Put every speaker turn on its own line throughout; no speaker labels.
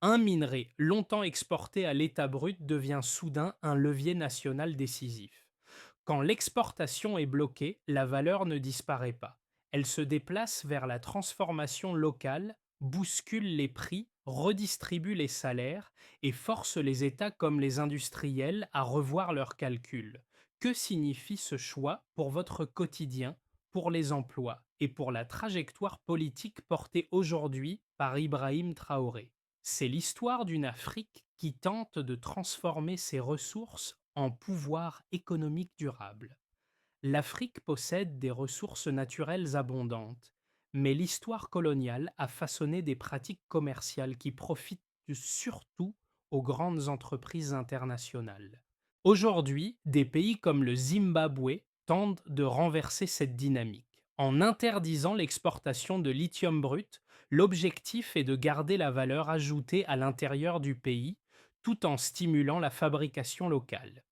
Un minerai longtemps exporté à l'état brut devient soudain un levier national décisif. Quand l'exportation est bloquée, la valeur ne disparaît pas. Elle se déplace vers la transformation locale, bouscule les prix, redistribue les salaires et force les États comme les industriels à revoir leurs calculs. Que signifie ce choix pour votre quotidien, pour les emplois et pour la trajectoire politique portée aujourd'hui par Ibrahim Traoré? C'est l'histoire d'une Afrique qui tente de transformer ses ressources en pouvoir économique durable. L'Afrique possède des ressources naturelles abondantes, mais l'histoire coloniale a façonné des pratiques commerciales qui profitent surtout aux grandes entreprises internationales. Aujourd'hui, des pays comme le Zimbabwe tentent de renverser cette dynamique. En interdisant l'exportation de lithium brut, l'objectif est de garder la valeur ajoutée à l'intérieur du pays tout en stimulant la fabrication locale.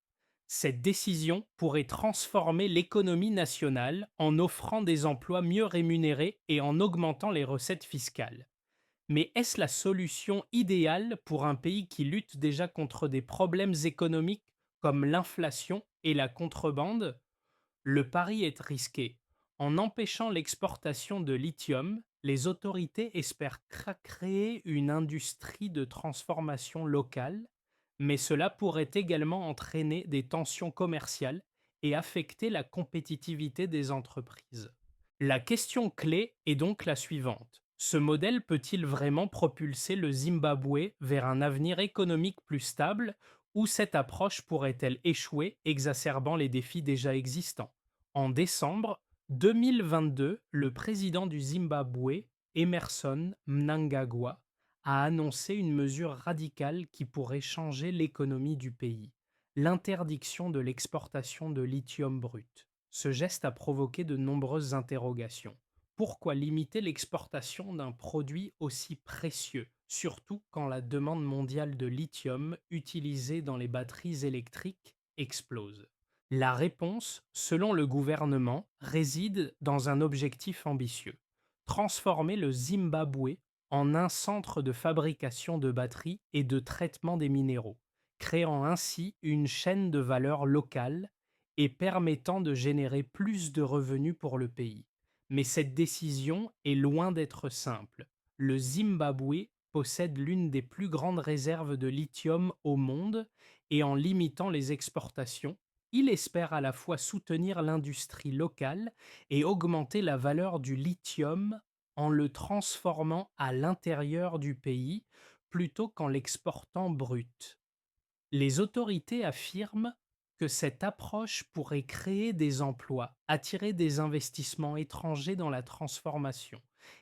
Cette décision pourrait transformer l'économie nationale en offrant des emplois mieux rémunérés et en augmentant les recettes fiscales. Mais est-ce la solution idéale pour un pays qui lutte déjà contre des problèmes économiques comme l'inflation et la contrebande? Le pari est risqué. En empêchant l'exportation de lithium, les autorités espèrent créer une industrie de transformation locale, mais cela pourrait également entraîner des tensions commerciales et affecter la compétitivité des entreprises. La question clé est donc la suivante. Ce modèle peut-il vraiment propulser le Zimbabwe vers un avenir économique plus stable ou cette approche pourrait-elle échouer, exacerbant les défis déjà existants? En décembre 2022, le président du Zimbabwe, Emerson Mnangagwa, a annoncé une mesure radicale qui pourrait changer l'économie du pays, l'interdiction de l'exportation de lithium brut. Ce geste a provoqué de nombreuses interrogations. Pourquoi limiter l'exportation d'un produit aussi précieux, surtout quand la demande mondiale de lithium utilisé dans les batteries électriques explose? La réponse, selon le gouvernement, réside dans un objectif ambitieux: transformer le Zimbabwe en un centre de fabrication de batteries et de traitement des minéraux, créant ainsi une chaîne de valeur locale et permettant de générer plus de revenus pour le pays. Mais cette décision est loin d'être simple. Le Zimbabwe possède l'une des plus grandes réserves de lithium au monde et en limitant les exportations, il espère à la fois soutenir l'industrie locale et augmenter la valeur du lithium en le transformant à l'intérieur du pays plutôt qu'en l'exportant brut. Les autorités affirment que cette approche pourrait créer des emplois, attirer des investissements étrangers dans la transformation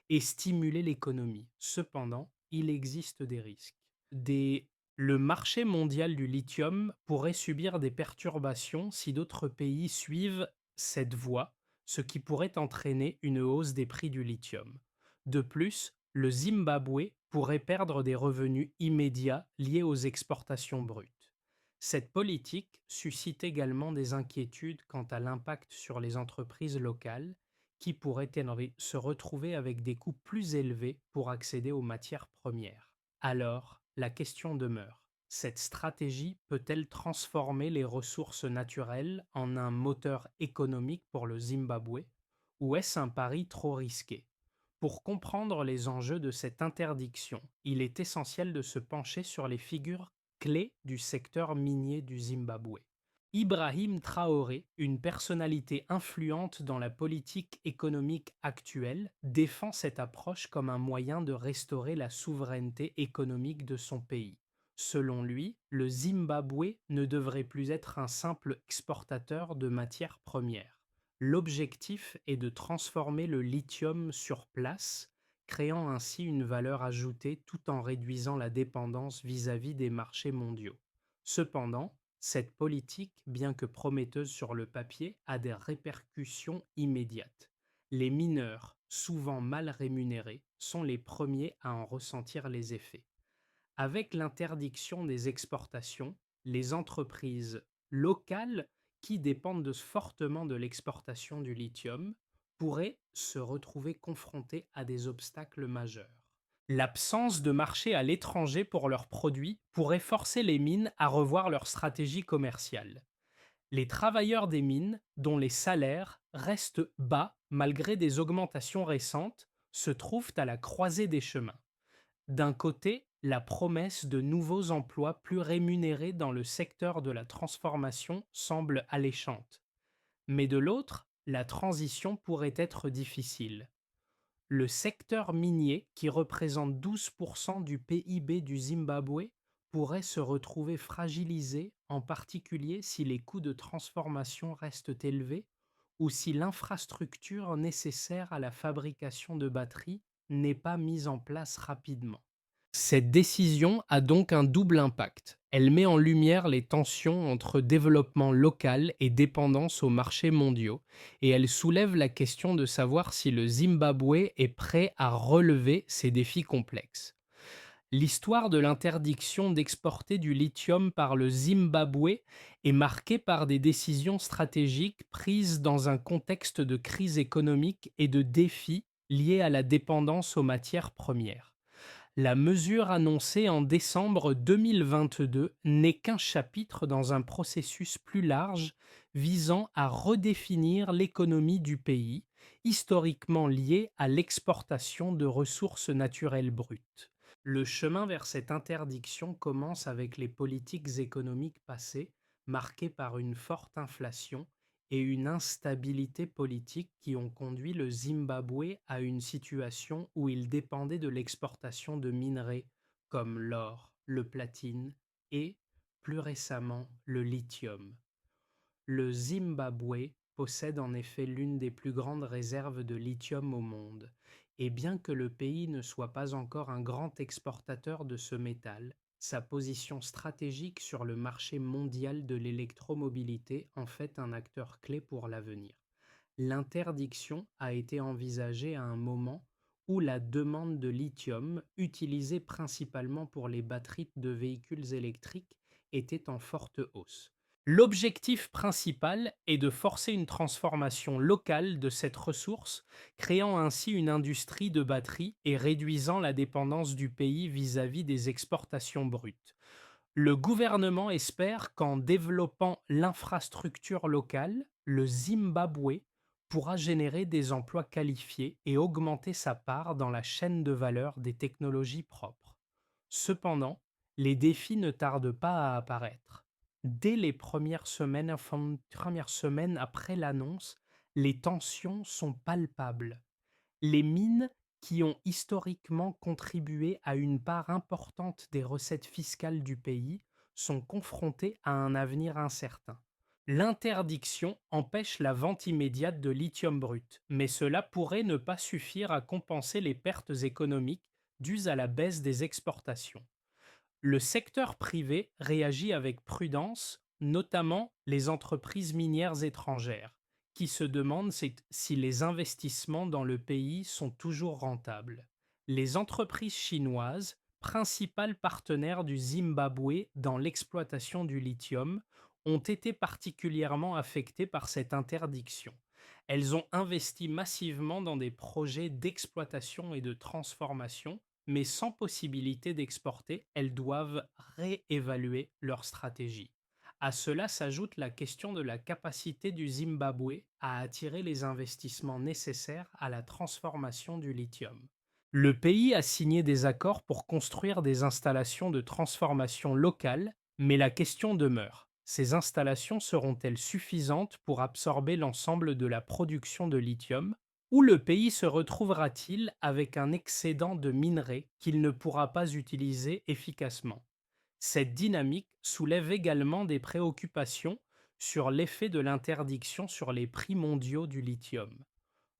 et stimuler l'économie. Cependant, il existe des risques. Des... Le marché mondial du lithium pourrait subir des perturbations si d'autres pays suivent cette voie, ce qui pourrait entraîner une hausse des prix du lithium. De plus, le Zimbabwe pourrait perdre des revenus immédiats liés aux exportations brutes. Cette politique suscite également des inquiétudes quant à l'impact sur les entreprises locales qui pourraient se retrouver avec des coûts plus élevés pour accéder aux matières premières. Alors, la question demeure. Cette stratégie peut-elle transformer les ressources naturelles en un moteur économique pour le Zimbabwe ou est-ce un pari trop risqué? Pour comprendre les enjeux de cette interdiction, il est essentiel de se pencher sur les figures clés du secteur minier du Zimbabwe. Ibrahim Traoré, une personnalité influente dans la politique économique actuelle, défend cette approche comme un moyen de restaurer la souveraineté économique de son pays. Selon lui, le Zimbabwe ne devrait plus être un simple exportateur de matières premières. L'objectif est de transformer le lithium sur place, créant ainsi une valeur ajoutée tout en réduisant la dépendance vis-à-vis des marchés mondiaux. Cependant, cette politique, bien que prometteuse sur le papier, a des répercussions immédiates. Les mineurs, souvent mal rémunérés, sont les premiers à en ressentir les effets. Avec l'interdiction des exportations, les entreprises locales qui dépendent fortement de l'exportation du lithium pourraient se retrouver confrontées à des obstacles majeurs. L'absence de marché à l'étranger pour leurs produits pourrait forcer les mines à revoir leur stratégie commerciale. Les travailleurs des mines, dont les salaires restent bas malgré des augmentations récentes, se trouvent à la croisée des chemins. D'un côté, la promesse de nouveaux emplois plus rémunérés dans le secteur de la transformation semble alléchante, mais de l'autre, la transition pourrait être difficile. Le secteur minier, qui représente 12% du PIB du Zimbabwe, pourrait se retrouver fragilisé, en particulier si les coûts de transformation restent élevés ou si l'infrastructure nécessaire à la fabrication de batteries n'est pas mise en place rapidement. Cette décision a donc un double impact. Elle met en lumière les tensions entre développement local et dépendance aux marchés mondiaux, et elle soulève la question de savoir si le Zimbabwe est prêt à relever ces défis complexes. L'histoire de l'interdiction d'exporter du lithium par le Zimbabwe est marquée par des décisions stratégiques prises dans un contexte de crise économique et de défis liés à la dépendance aux matières premières. La mesure annoncée en décembre 2022 n'est qu'un chapitre dans un processus plus large visant à redéfinir l'économie du pays, historiquement liée à l'exportation de ressources naturelles brutes. Le chemin vers cette interdiction commence avec les politiques économiques passées, marquées par une forte inflation et une instabilité politique qui ont conduit le Zimbabwe à une situation où il dépendait de l'exportation de minerais comme l'or, le platine et, plus récemment, le lithium. Le Zimbabwe possède en effet l'une des plus grandes réserves de lithium au monde, et bien que le pays ne soit pas encore un grand exportateur de ce métal, sa position stratégique sur le marché mondial de l'électromobilité en fait un acteur clé pour l'avenir. L'interdiction a été envisagée à un moment où la demande de lithium, utilisée principalement pour les batteries de véhicules électriques, était en forte hausse. L'objectif principal est de forcer une transformation locale de cette ressource, créant ainsi une industrie de batteries et réduisant la dépendance du pays vis-à-vis des exportations brutes. Le gouvernement espère qu'en développant l'infrastructure locale, le Zimbabwe pourra générer des emplois qualifiés et augmenter sa part dans la chaîne de valeur des technologies propres. Cependant, les défis ne tardent pas à apparaître. Dès les premières semaines après l'annonce, les tensions sont palpables. Les mines, qui ont historiquement contribué à une part importante des recettes fiscales du pays, sont confrontées à un avenir incertain. L'interdiction empêche la vente immédiate de lithium brut, mais cela pourrait ne pas suffire à compenser les pertes économiques dues à la baisse des exportations. Le secteur privé réagit avec prudence, notamment les entreprises minières étrangères, qui se demandent si les investissements dans le pays sont toujours rentables. Les entreprises chinoises, principales partenaires du Zimbabwe dans l'exploitation du lithium, ont été particulièrement affectées par cette interdiction. Elles ont investi massivement dans des projets d'exploitation et de transformation, mais sans possibilité d'exporter, elles doivent réévaluer leur stratégie. À cela s'ajoute la question de la capacité du Zimbabwe à attirer les investissements nécessaires à la transformation du lithium. Le pays a signé des accords pour construire des installations de transformation locales, mais la question demeure. Ces installations seront-elles suffisantes pour absorber l'ensemble de la production de lithium, ou le pays se retrouvera-t-il avec un excédent de minerais qu'il ne pourra pas utiliser efficacement? Cette dynamique soulève également des préoccupations sur l'effet de l'interdiction sur les prix mondiaux du lithium.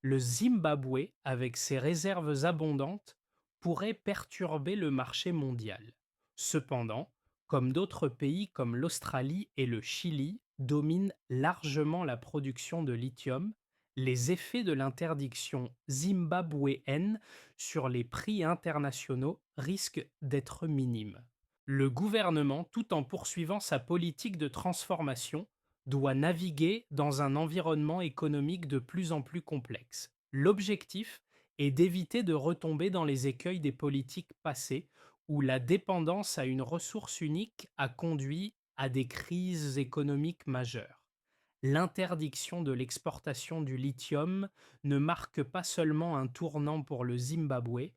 Le Zimbabwe, avec ses réserves abondantes, pourrait perturber le marché mondial. Cependant, comme d'autres pays comme l'Australie et le Chili dominent largement la production de lithium, les effets de l'interdiction zimbabwéenne sur les prix internationaux risquent d'être minimes. Le gouvernement, tout en poursuivant sa politique de transformation, doit naviguer dans un environnement économique de plus en plus complexe. L'objectif et d'éviter de retomber dans les écueils des politiques passées où la dépendance à une ressource unique a conduit à des crises économiques majeures. L'interdiction de l'exportation du lithium ne marque pas seulement un tournant pour le Zimbabwe,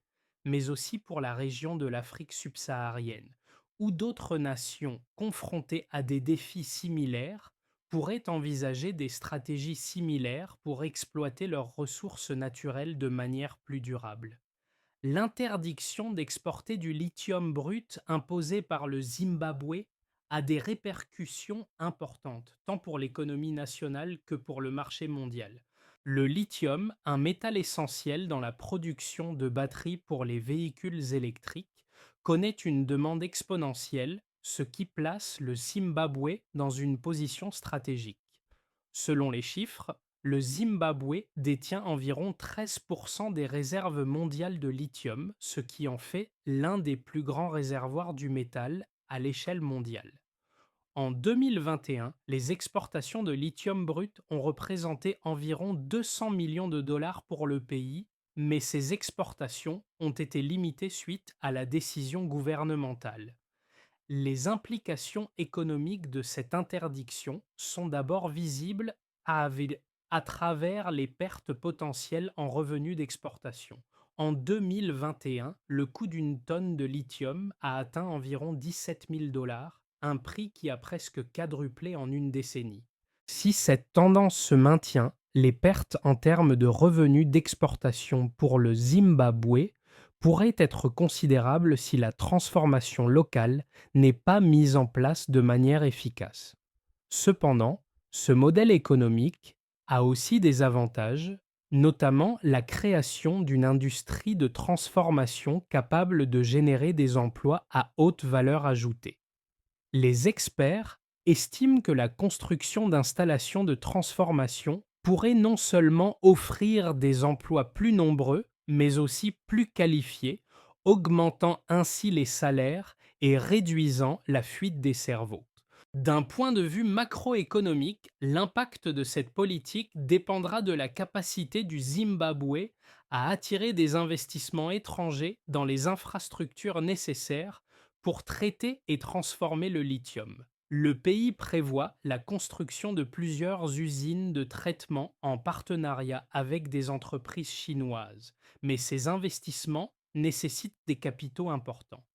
mais aussi pour la région de l'Afrique subsaharienne, où d'autres nations confrontées à des défis similaires pourraient envisager des stratégies similaires pour exploiter leurs ressources naturelles de manière plus durable. L'interdiction d'exporter du lithium brut imposée par le Zimbabwe a des répercussions importantes, tant pour l'économie nationale que pour le marché mondial. Le lithium, un métal essentiel dans la production de batteries pour les véhicules électriques, connaît une demande exponentielle, ce qui place le Zimbabwe dans une position stratégique. Selon les chiffres, le Zimbabwe détient environ 13% des réserves mondiales de lithium, ce qui en fait l'un des plus grands réservoirs du métal à l'échelle mondiale. En 2021, les exportations de lithium brut ont représenté environ 200 millions de dollars pour le pays, mais ces exportations ont été limitées suite à la décision gouvernementale. Les implications économiques de cette interdiction sont d'abord visibles à, à travers les pertes potentielles en revenus d'exportation. En 2021, le coût d'une tonne de lithium a atteint environ 17 000 dollars, un prix qui a presque quadruplé en une décennie. Si cette tendance se maintient, les pertes en termes de revenus d'exportation pour le Zimbabwe pourraient être considérables si la transformation locale n'est pas mise en place de manière efficace. Cependant, ce modèle économique a aussi des avantages, notamment la création d'une industrie de transformation capable de générer des emplois à haute valeur ajoutée. Les experts estiment que la construction d'installations de transformation pourrait non seulement offrir des emplois plus nombreux, mais aussi plus qualifiés, augmentant ainsi les salaires et réduisant la fuite des cerveaux. D'un point de vue macroéconomique, l'impact de cette politique dépendra de la capacité du Zimbabwe à attirer des investissements étrangers dans les infrastructures nécessaires pour traiter et transformer le lithium. Le pays prévoit la construction de plusieurs usines de traitement en partenariat avec des entreprises chinoises, mais ces investissements nécessitent des capitaux importants.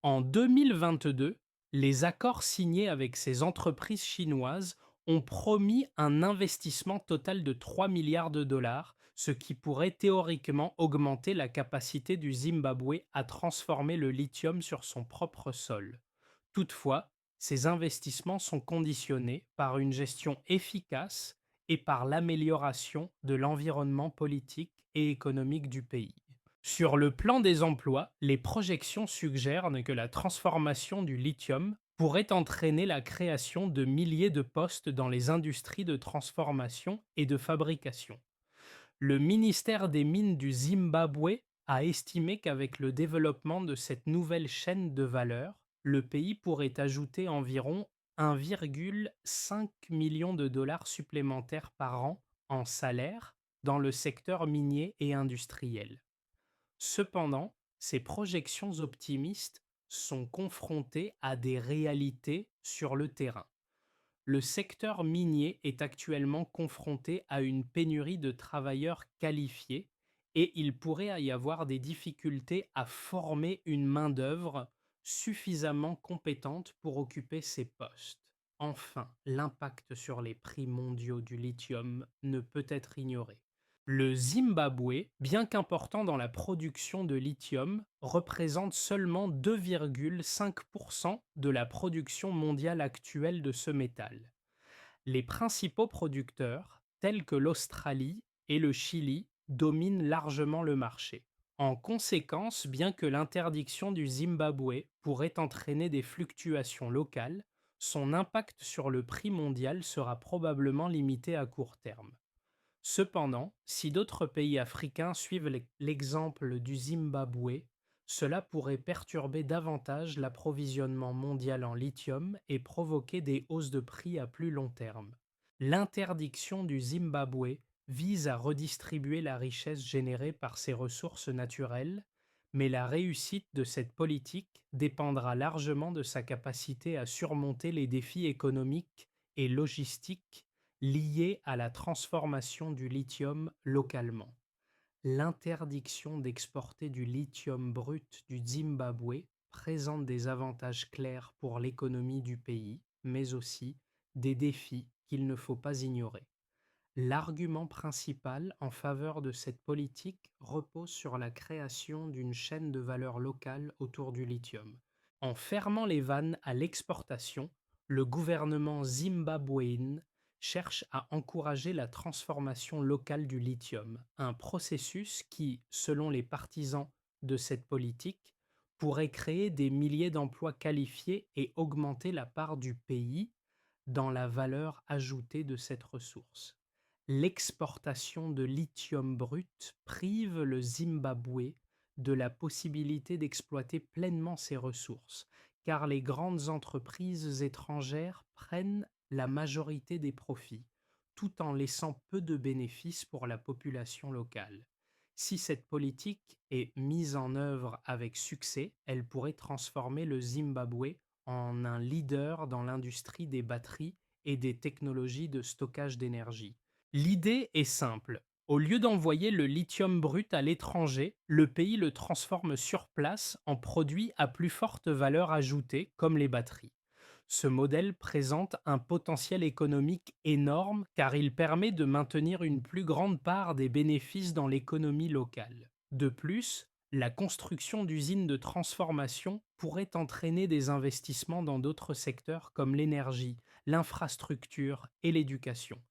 En 2022, les accords signés avec ces entreprises chinoises ont promis un investissement total de 3 milliards de dollars, ce qui pourrait théoriquement augmenter la capacité du Zimbabwe à transformer le lithium sur son propre sol. Toutefois, ces investissements sont conditionnés par une gestion efficace et par l'amélioration de l'environnement politique et économique du pays. Sur le plan des emplois, les projections suggèrent que la transformation du lithium pourrait entraîner la création de milliers de postes dans les industries de transformation et de fabrication. Le ministère des Mines du Zimbabwe a estimé qu'avec le développement de cette nouvelle chaîne de valeur, le pays pourrait ajouter environ 1,5 million de dollars supplémentaires par an en salaire dans le secteur minier et industriel. Cependant, ces projections optimistes sont confrontées à des réalités sur le terrain. Le secteur minier est actuellement confronté à une pénurie de travailleurs qualifiés et il pourrait y avoir des difficultés à former une main-d'œuvre suffisamment compétente pour occuper ces postes. Enfin, l'impact sur les prix mondiaux du lithium ne peut être ignoré. Le Zimbabwe, bien qu'important dans la production de lithium, représente seulement 2,5% de la production mondiale actuelle de ce métal. Les principaux producteurs, tels que l'Australie et le Chili, dominent largement le marché. En conséquence, bien que l'interdiction du Zimbabwe pourrait entraîner des fluctuations locales, son impact sur le prix mondial sera probablement limité à court terme. Cependant, si d'autres pays africains suivent l'exemple du Zimbabwe, cela pourrait perturber davantage l'approvisionnement mondial en lithium et provoquer des hausses de prix à plus long terme. L'interdiction du Zimbabwe vise à redistribuer la richesse générée par ces ressources naturelles, mais la réussite de cette politique dépendra largement de sa capacité à surmonter les défis économiques et logistiques liés à la transformation du lithium localement. L'interdiction d'exporter du lithium brut du Zimbabwe présente des avantages clairs pour l'économie du pays, mais aussi des défis qu'il ne faut pas ignorer. L'argument principal en faveur de cette politique repose sur la création d'une chaîne de valeur locale autour du lithium. En fermant les vannes à l'exportation, le gouvernement zimbabwéen cherche à encourager la transformation locale du lithium, un processus qui, selon les partisans de cette politique, pourrait créer des milliers d'emplois qualifiés et augmenter la part du pays dans la valeur ajoutée de cette ressource. L'exportation de lithium brut prive le Zimbabwe de la possibilité d'exploiter pleinement ses ressources, car les grandes entreprises étrangères prennent la majorité des profits, tout en laissant peu de bénéfices pour la population locale. Si cette politique est mise en œuvre avec succès, elle pourrait transformer le Zimbabwe en un leader dans l'industrie des batteries et des technologies de stockage d'énergie. L'idée est simple. Au lieu d'envoyer le lithium brut à l'étranger, le pays le transforme sur place en produits à plus forte valeur ajoutée, comme les batteries. Ce modèle présente un potentiel économique énorme car il permet de maintenir une plus grande part des bénéfices dans l'économie locale. De plus, la construction d'usines de transformation pourrait entraîner des investissements dans d'autres secteurs comme l'énergie, l'infrastructure et l'éducation.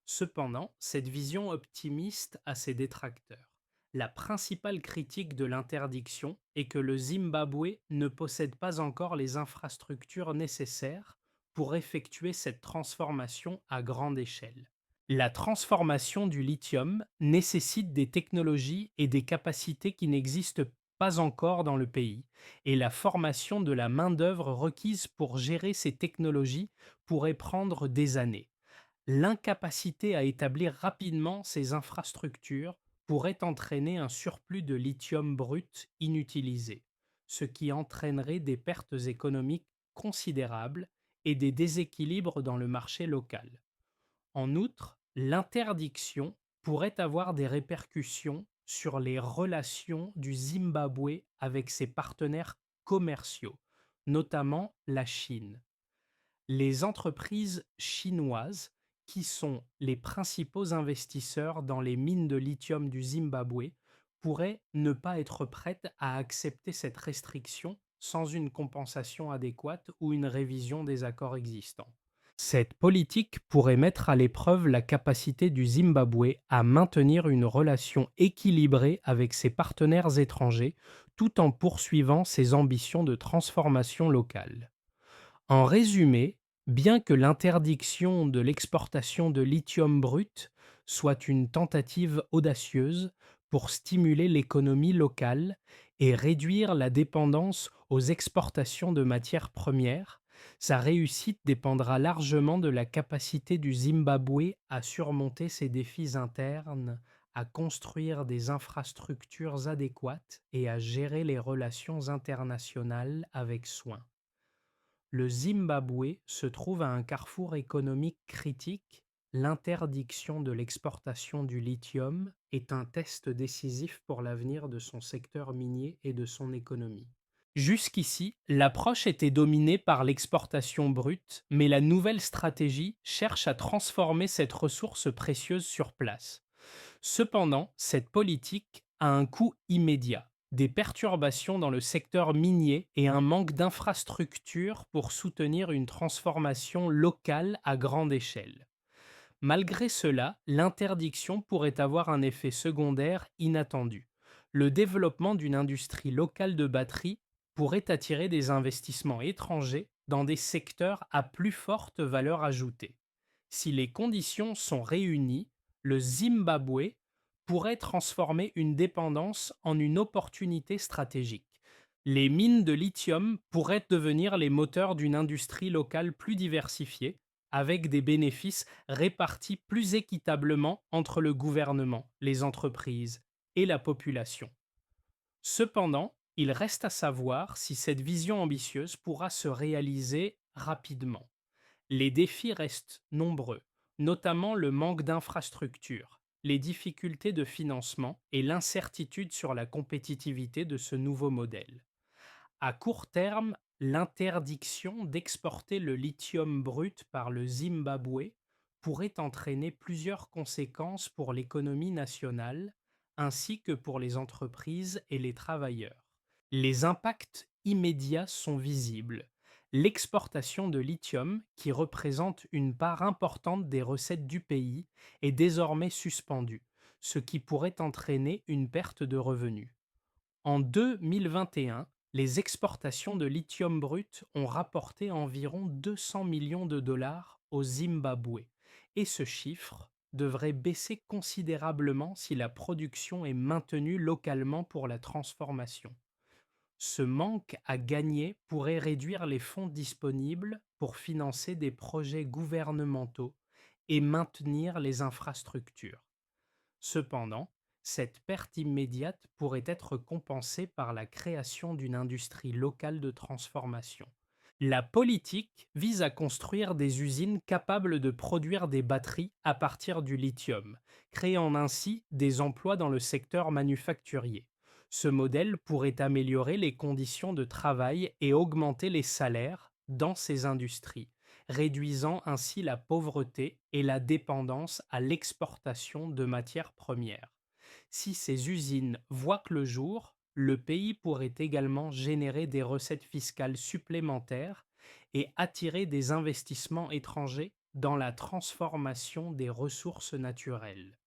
Cependant, cette vision optimiste a ses détracteurs. La principale critique de l'interdiction est que le Zimbabwe ne possède pas encore les infrastructures nécessaires pour effectuer cette transformation à grande échelle. La transformation du lithium nécessite des technologies et des capacités qui n'existent pas encore dans le pays, et la formation de la main-d'œuvre requise pour gérer ces technologies pourrait prendre des années. L'incapacité à établir rapidement ces infrastructures pourrait entraîner un surplus de lithium brut inutilisé, ce qui entraînerait des pertes économiques considérables et des déséquilibres dans le marché local. En outre, l'interdiction pourrait avoir des répercussions sur les relations du Zimbabwe avec ses partenaires commerciaux, notamment la Chine. Les entreprises chinoises, qui sont les principaux investisseurs dans les mines de lithium du Zimbabwe, pourraient ne pas être prêtes à accepter cette restriction sans une compensation adéquate ou une révision des accords existants. Cette politique pourrait mettre à l'épreuve la capacité du Zimbabwe à maintenir une relation équilibrée avec ses partenaires étrangers tout en poursuivant ses ambitions de transformation locale. En résumé, bien que l'interdiction de l'exportation de lithium brut soit une tentative audacieuse pour stimuler l'économie locale et réduire la dépendance aux exportations de matières premières, sa réussite dépendra largement de la capacité du Zimbabwe à surmonter ses défis internes, à construire des infrastructures adéquates et à gérer les relations internationales avec soin. Le Zimbabwe se trouve à un carrefour économique critique. L'interdiction de l'exportation du lithium est un test décisif pour l'avenir de son secteur minier et de son économie. Jusqu'ici, l'approche était dominée par l'exportation brute, mais la nouvelle stratégie cherche à transformer cette ressource précieuse sur place. Cependant, cette politique a un coût immédiat, des perturbations dans le secteur minier et un manque d'infrastructures pour soutenir une transformation locale à grande échelle. Malgré cela, l'interdiction pourrait avoir un effet secondaire inattendu. Le développement d'une industrie locale de batteries pourrait attirer des investissements étrangers dans des secteurs à plus forte valeur ajoutée. Si les conditions sont réunies, le Zimbabwe pourrait transformer une dépendance en une opportunité stratégique. Les mines de lithium pourraient devenir les moteurs d'une industrie locale plus diversifiée, avec des bénéfices répartis plus équitablement entre le gouvernement, les entreprises et la population. Cependant, il reste à savoir si cette vision ambitieuse pourra se réaliser rapidement. Les défis restent nombreux, notamment le manque d'infrastructures, les difficultés de financement et l'incertitude sur la compétitivité de ce nouveau modèle. À court terme, l'interdiction d'exporter le lithium brut par le Zimbabwe pourrait entraîner plusieurs conséquences pour l'économie nationale, ainsi que pour les entreprises et les travailleurs. Les impacts immédiats sont visibles. L'exportation de lithium, qui représente une part importante des recettes du pays, est désormais suspendue, ce qui pourrait entraîner une perte de revenus. En 2021, les exportations de lithium brut ont rapporté environ 200 millions de dollars au Zimbabwe, et ce chiffre devrait baisser considérablement si la production est maintenue localement pour la transformation. Ce manque à gagner pourrait réduire les fonds disponibles pour financer des projets gouvernementaux et maintenir les infrastructures. Cependant, cette perte immédiate pourrait être compensée par la création d'une industrie locale de transformation. La politique vise à construire des usines capables de produire des batteries à partir du lithium, créant ainsi des emplois dans le secteur manufacturier. Ce modèle pourrait améliorer les conditions de travail et augmenter les salaires dans ces industries, réduisant ainsi la pauvreté et la dépendance à l'exportation de matières premières. Si ces usines voient que le jour, le pays pourrait également générer des recettes fiscales supplémentaires et attirer des investissements étrangers dans la transformation des ressources naturelles.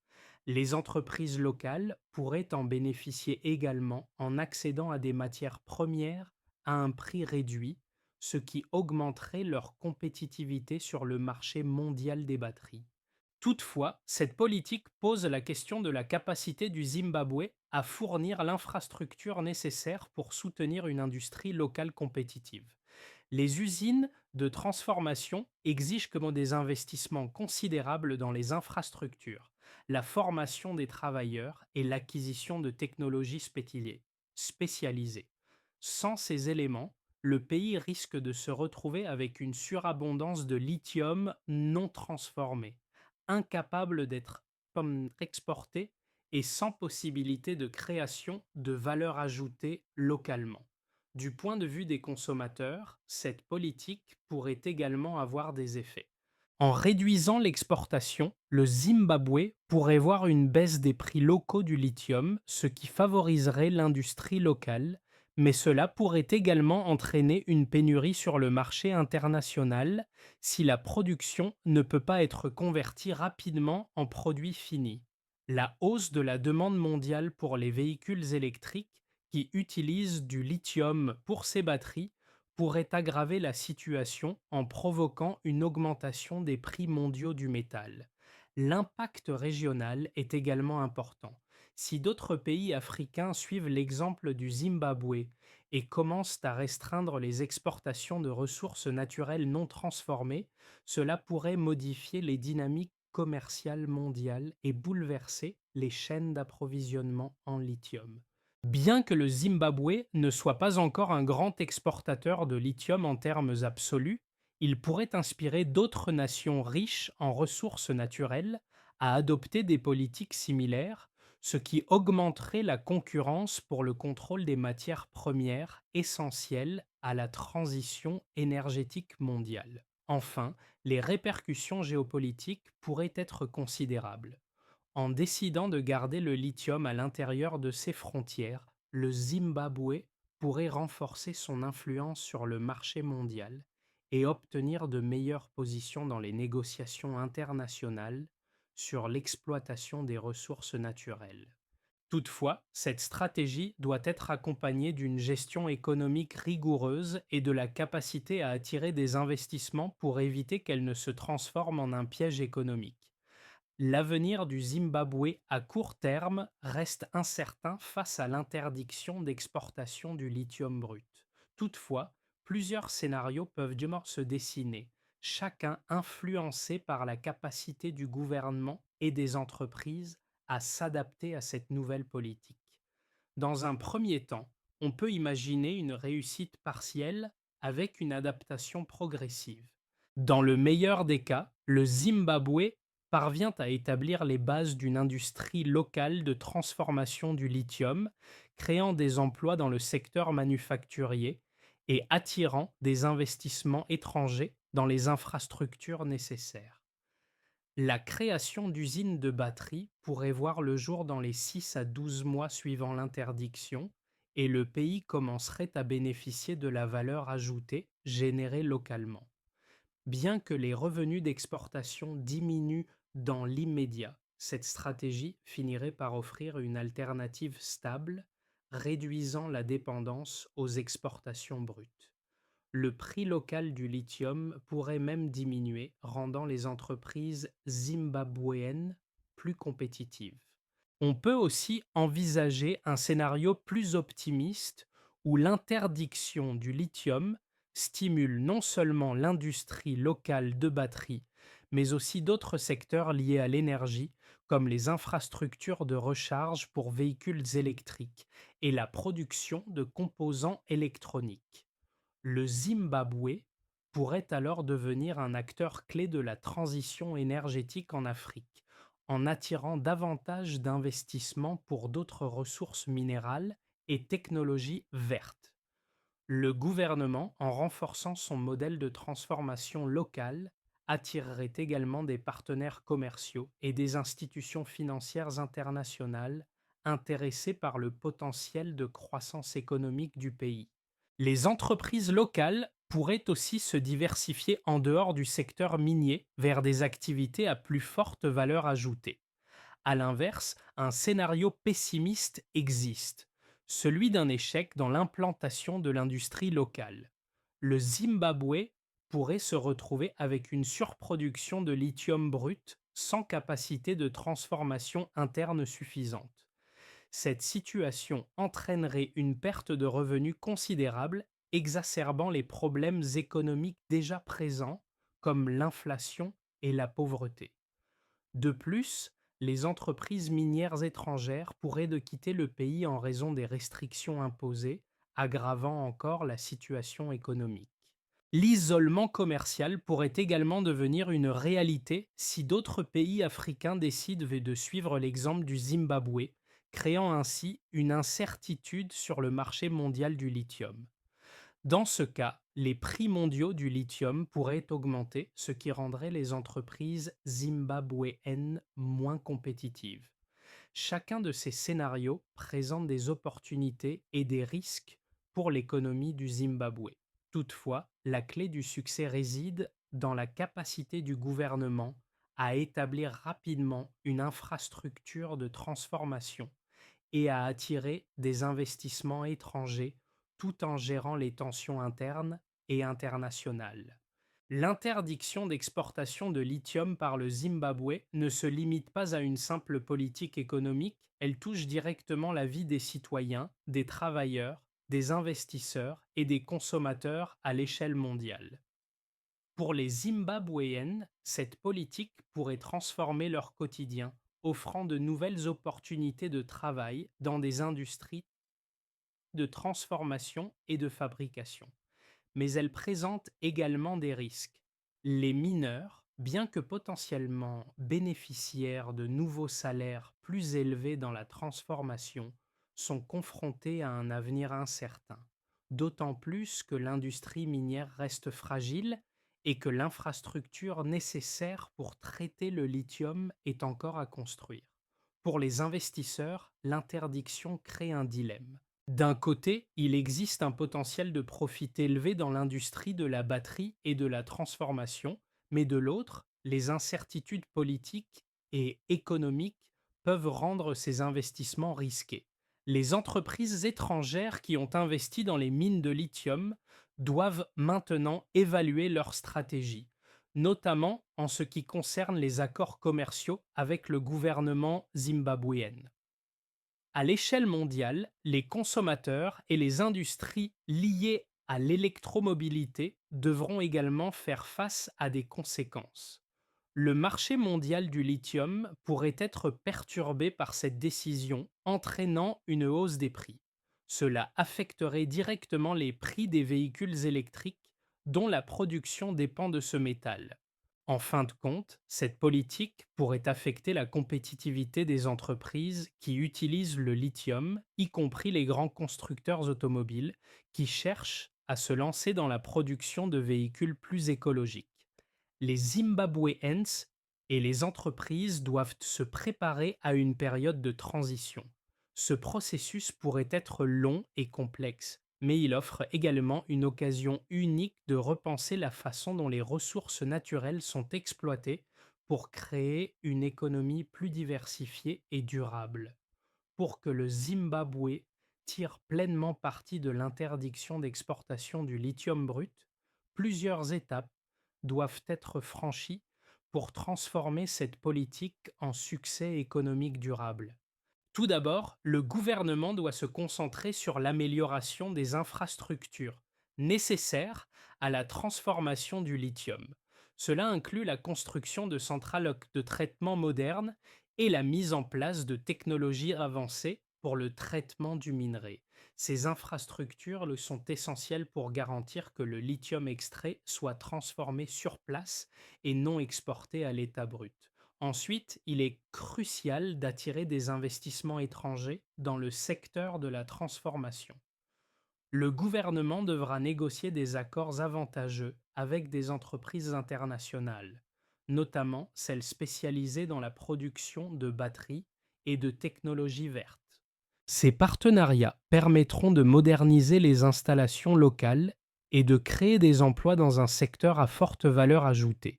Les entreprises locales pourraient en bénéficier également en accédant à des matières premières à un prix réduit, ce qui augmenterait leur compétitivité sur le marché mondial des batteries. Toutefois, cette politique pose la question de la capacité du Zimbabwe à fournir l'infrastructure nécessaire pour soutenir une industrie locale compétitive. Les usines de transformation exigent comme des investissements considérables dans les infrastructures, la formation des travailleurs et l'acquisition de technologies spécialisées. Sans ces éléments, le pays risque de se retrouver avec une surabondance de lithium non transformé, incapable d'être exporté et sans possibilité de création de valeur ajoutée localement. Du point de vue des consommateurs, cette politique pourrait également avoir des effets. En réduisant l'exportation, le Zimbabwe pourrait voir une baisse des prix locaux du lithium, ce qui favoriserait l'industrie locale, mais cela pourrait également entraîner une pénurie sur le marché international si la production ne peut pas être convertie rapidement en produits finis. La hausse de la demande mondiale pour les véhicules électriques qui utilisent du lithium pour ces batteries pourrait aggraver la situation en provoquant une augmentation des prix mondiaux du métal. L'impact régional est également important. Si d'autres pays africains suivent l'exemple du Zimbabwe et commencent à restreindre les exportations de ressources naturelles non transformées, cela pourrait modifier les dynamiques commerciales mondiales et bouleverser les chaînes d'approvisionnement en lithium. Bien que le Zimbabwe ne soit pas encore un grand exportateur de lithium en termes absolus, il pourrait inspirer d'autres nations riches en ressources naturelles à adopter des politiques similaires, ce qui augmenterait la concurrence pour le contrôle des matières premières essentielles à la transition énergétique mondiale. Enfin, les répercussions géopolitiques pourraient être considérables. En décidant de garder le lithium à l'intérieur de ses frontières, le Zimbabwe pourrait renforcer son influence sur le marché mondial et obtenir de meilleures positions dans les négociations internationales sur l'exploitation des ressources naturelles. Toutefois, cette stratégie doit être accompagnée d'une gestion économique rigoureuse et de la capacité à attirer des investissements pour éviter qu'elle ne se transforme en un piège économique. L'avenir du Zimbabwe à court terme reste incertain face à l'interdiction d'exportation du lithium brut. Toutefois, plusieurs scénarios peuvent se dessiner. chacun influencé par la capacité du gouvernement et des entreprises à s'adapter à cette nouvelle politique. Dans un premier temps, on peut imaginer une réussite partielle avec une adaptation progressive. Dans le meilleur des cas, le Zimbabwe parvient à établir les bases d'une industrie locale de transformation du lithium, créant des emplois dans le secteur manufacturier et attirant des investissements étrangers dans les infrastructures nécessaires. La création d'usines de batteries pourrait voir le jour dans les 6 à 12 mois suivant l'interdiction et le pays commencerait à bénéficier de la valeur ajoutée générée localement. Bien que les revenus d'exportation diminuent dans l'immédiat, cette stratégie finirait par offrir une alternative stable, réduisant la dépendance aux exportations brutes. Le prix local du lithium pourrait même diminuer, rendant les entreprises zimbabwéennes plus compétitives. On peut aussi envisager un scénario plus optimiste où l'interdiction du lithium stimule non seulement l'industrie locale de batteries, mais aussi d'autres secteurs liés à l'énergie, comme les infrastructures de recharge pour véhicules électriques et la production de composants électroniques. Le Zimbabwe pourrait alors devenir un acteur clé de la transition énergétique en Afrique, en attirant davantage d'investissements pour d'autres ressources minérales et technologies vertes. Le gouvernement, en renforçant son modèle de transformation locale, attirerait également des partenaires commerciaux et des institutions financières internationales intéressées par le potentiel de croissance économique du pays. Les entreprises locales pourraient aussi se diversifier en dehors du secteur minier vers des activités à plus forte valeur ajoutée. À l'inverse, un scénario pessimiste existe, celui d'un échec dans l'implantation de l'industrie locale. Le Zimbabwe pourrait se retrouver avec une surproduction de lithium brut sans capacité de transformation interne suffisante. Cette situation entraînerait une perte de revenus considérable, exacerbant les problèmes économiques déjà présents, comme l'inflation et la pauvreté. De plus, les entreprises minières étrangères pourraient de quitter le pays en raison des restrictions imposées, aggravant encore la situation économique. L'isolement commercial pourrait également devenir une réalité si d'autres pays africains décident de suivre l'exemple du Zimbabwe, créant ainsi une incertitude sur le marché mondial du lithium. Dans ce cas, les prix mondiaux du lithium pourraient augmenter, ce qui rendrait les entreprises zimbabwéennes moins compétitives. Chacun de ces scénarios présente des opportunités et des risques pour l'économie du Zimbabwe. Toutefois, la clé du succès réside dans la capacité du gouvernement à établir rapidement une infrastructure de transformation et à attirer des investissements étrangers tout en gérant les tensions internes et internationales. L'interdiction d'exportation de lithium par le Zimbabwe ne se limite pas à une simple politique économique, elle touche directement la vie des citoyens, des travailleurs, des investisseurs et des consommateurs à l'échelle mondiale. Pour les Zimbabwéennes, cette politique pourrait transformer leur quotidien, offrant de nouvelles opportunités de travail dans des industries de transformation et de fabrication. Mais elle présente également des risques. Les mineurs, bien que potentiellement bénéficiaires de nouveaux salaires plus élevés dans la transformation, sont confrontés à un avenir incertain, d'autant plus que l'industrie minière reste fragile et que l'infrastructure nécessaire pour traiter le lithium est encore à construire. Pour les investisseurs, l'interdiction crée un dilemme. D'un côté, il existe un potentiel de profit élevé dans l'industrie de la batterie et de la transformation, mais de l'autre, les incertitudes politiques et économiques peuvent rendre ces investissements risqués. Les entreprises étrangères qui ont investi dans les mines de lithium doivent maintenant évaluer leur stratégie, notamment en ce qui concerne les accords commerciaux avec le gouvernement zimbabwéen. À l'échelle mondiale, les consommateurs et les industries liées à l'électromobilité devront également faire face à des conséquences. Le marché mondial du lithium pourrait être perturbé par cette décision, entraînant une hausse des prix. Cela affecterait directement les prix des véhicules électriques dont la production dépend de ce métal. En fin de compte, cette politique pourrait affecter la compétitivité des entreprises qui utilisent le lithium, y compris les grands constructeurs automobiles qui cherchent à se lancer dans la production de véhicules plus écologiques. Les Zimbabweans et les entreprises doivent se préparer à une période de transition. Ce processus pourrait être long et complexe, mais il offre également une occasion unique de repenser la façon dont les ressources naturelles sont exploitées pour créer une économie plus diversifiée et durable. Pour que le Zimbabwe tire pleinement parti de l'interdiction d'exportation du lithium brut, plusieurs étapes doivent être franchies pour transformer cette politique en succès économique durable. Tout d'abord, le gouvernement doit se concentrer sur l'amélioration des infrastructures nécessaires à la transformation du lithium. Cela inclut la construction de centrales de traitement modernes et la mise en place de technologies avancées pour le traitement du minerai. Ces infrastructures le sont essentielles pour garantir que le lithium extrait soit transformé sur place et non exporté à l'état brut. Ensuite, il est crucial d'attirer des investissements étrangers dans le secteur de la transformation. Le gouvernement devra négocier des accords avantageux avec des entreprises internationales, notamment celles spécialisées dans la production de batteries et de technologies vertes. Ces partenariats permettront de moderniser les installations locales et de créer des emplois dans un secteur à forte valeur ajoutée.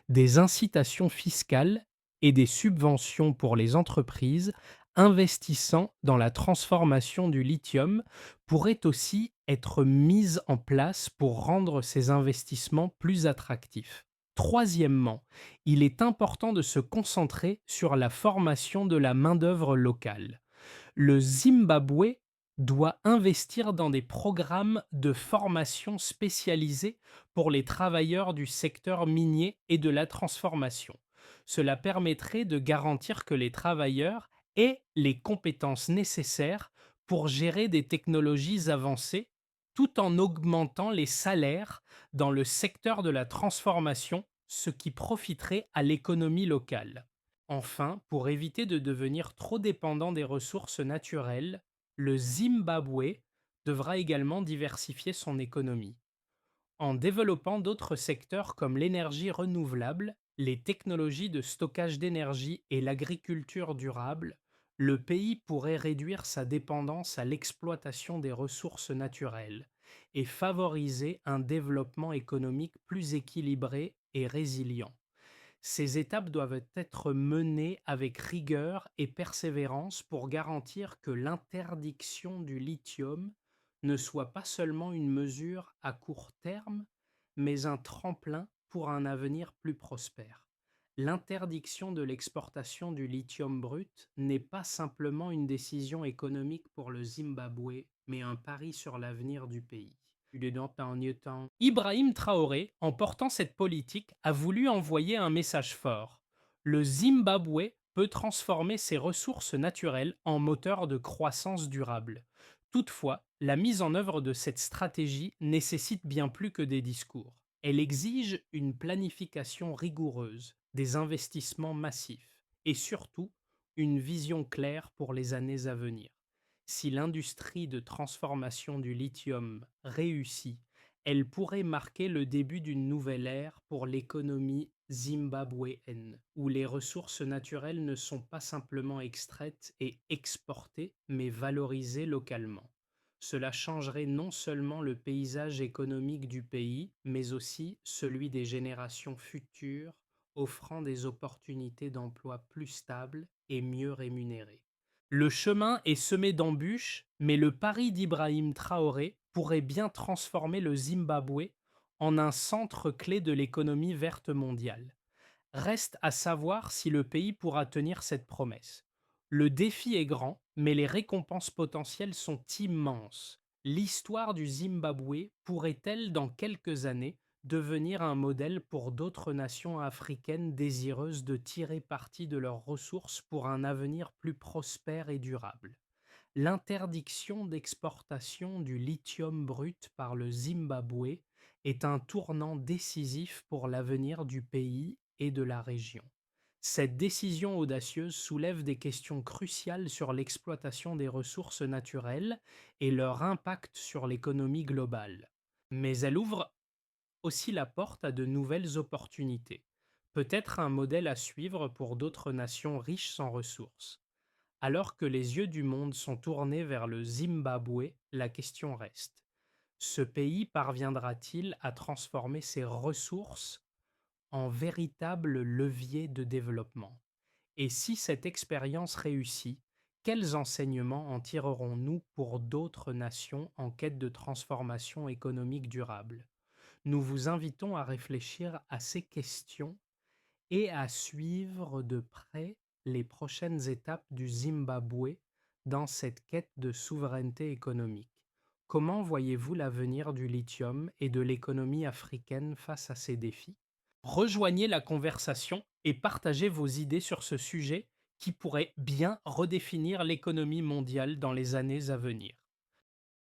Des incitations fiscales et des subventions pour les entreprises investissant dans la transformation du lithium pourraient aussi être mises en place pour rendre ces investissements plus attractifs. Troisièmement, il est important de se concentrer sur la formation de la main-d'œuvre locale. Le Zimbabwe doit investir dans des programmes de formation spécialisés pour les travailleurs du secteur minier et de la transformation. Cela permettrait de garantir que les travailleurs aient les compétences nécessaires pour gérer des technologies avancées tout en augmentant les salaires dans le secteur de la transformation, ce qui profiterait à l'économie locale. Enfin, pour éviter de devenir trop dépendant des ressources naturelles, le Zimbabwe devra également diversifier son économie. En développant d'autres secteurs comme l'énergie renouvelable, les technologies de stockage d'énergie et l'agriculture durable, le pays pourrait réduire sa dépendance à l'exploitation des ressources naturelles et favoriser un développement économique plus équilibré et résilient. Ces étapes doivent être menées avec rigueur et persévérance pour garantir que l'interdiction du lithium ne soit pas seulement une mesure à court terme, mais un tremplin pour un avenir plus prospère. L'interdiction de l'exportation du lithium brut n'est pas simplement une décision économique pour le Zimbabwe, mais un pari sur l'avenir du pays. Ibrahim Traoré, en portant cette politique, a voulu envoyer un message fort. Le Zimbabwe peut transformer ses ressources naturelles en moteur de croissance durable. Toutefois, la mise en œuvre de cette stratégie nécessite bien plus que des discours. Elle exige une planification rigoureuse, des investissements massifs et surtout une vision claire pour les années à venir. Si l'industrie de transformation du lithium réussit, elle pourrait marquer le début d'une nouvelle ère pour l'économie zimbabwéenne, où les ressources naturelles ne sont pas simplement extraites et exportées, mais valorisées localement. Cela changerait non seulement le paysage économique du pays, mais aussi celui des générations futures, offrant des opportunités d'emploi plus stables et mieux rémunérées. Le chemin est semé d'embûches, mais le pari d'Ibrahim Traoré pourrait bien transformer le Zimbabwe en un centre clé de l'économie verte mondiale. Reste à savoir si le pays pourra tenir cette promesse. Le défi est grand, mais les récompenses potentielles sont immenses. L'histoire du Zimbabwe pourrait-elle, dans quelques années, devenir un modèle pour d'autres nations africaines désireuses de tirer parti de leurs ressources pour un avenir plus prospère et durable? L'interdiction d'exportation du lithium brut par le Zimbabwe est un tournant décisif pour l'avenir du pays et de la région. Cette décision audacieuse soulève des questions cruciales sur l'exploitation des ressources naturelles et leur impact sur l'économie globale. Mais elle ouvre aussi la porte à de nouvelles opportunités, peut-être un modèle à suivre pour d'autres nations riches en ressources. Alors que les yeux du monde sont tournés vers le Zimbabwe, la question reste. Ce pays parviendra-t-il à transformer ses ressources en véritable levier de développement? Et si cette expérience réussit, quels enseignements en tirerons-nous pour d'autres nations en quête de transformation économique durable? Nous vous invitons à réfléchir à ces questions et à suivre de près les prochaines étapes du Zimbabwe dans cette quête de souveraineté économique. Comment voyez-vous l'avenir du lithium et de l'économie africaine face à ces défis? Rejoignez la conversation et partagez vos idées sur ce sujet qui pourrait bien redéfinir l'économie mondiale dans les années à venir.